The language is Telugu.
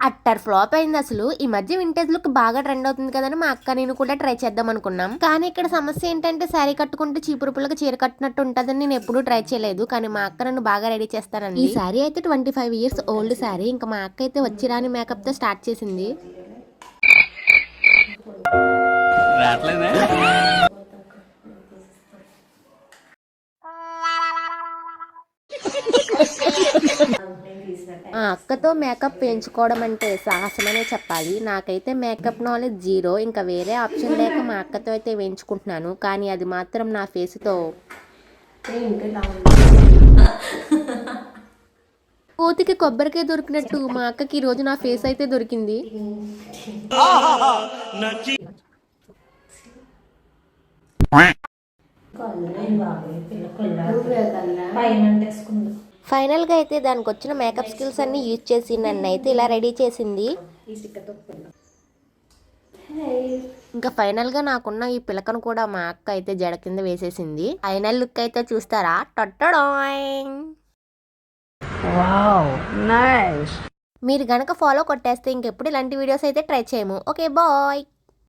అట్టర్ ఫ్లాప్ అయింది అసలు. ఈ మధ్య వింటేజ్ లుక్ బాగా ట్రెండ్ అవుతుంది కదని మా అక్క నేను కూడా ట్రై చేద్దాం అనుకున్నాం. కానీ ఇక్కడ సమస్య ఏంటంటే శారీ కట్టుకుంటే చీపురు పుల్లకి చీర కట్టినట్టు ఉంటుందని నేను ఎప్పుడూ ట్రై చేయలేదు. కానీ మా అక్క నన్ను బాగా రెడీ చేస్తానండి. ఈ శారీ అయితే 25 years ఓల్డ్ శారీ. ఇంకా మా అక్క అయితే వచ్చి రాని మేకప్ తో స్టార్ట్ చేసింది. ఆ అక్కతో మేకప్ వేయించుకోవడం అంటే సాహసమనే చెప్పాలి. నాకైతే మేకప్ నాలెడ్జ్ జీరో. ఇంకా వేరే ఆప్షన్ లేక మా అక్కతో అయితే వేయించుకుంటున్నాను. కానీ అది మాత్రం నా ఫేస్తో కోతికి కొబ్బరికాయ దొరికినట్టు మా అక్కకి ఈ రోజు నా ఫేస్ అయితే దొరికింది. ఫైనల్ గా అయితే దానికి వచ్చిన మేకప్ స్కిల్స్ అన్ని యూజ్ చేసి నన్ను అయితే ఇలా రెడీ చేసింది. ఇంకా ఫైనల్ గా నాకున్న ఈ పిలకను కూడా మా అక్క అయితే జడ కింద వేసేసింది. ఫైనల్ లుక్ అయితే చూస్తారా? టొట్టడాయింగ్. Wow nice. మీరు గనక ఫాలో కొట్టేస్తే ఇంకెప్పుడు ఇలాంటి వీడియోస్ అయితే ట్రై చేయము. Okay bye.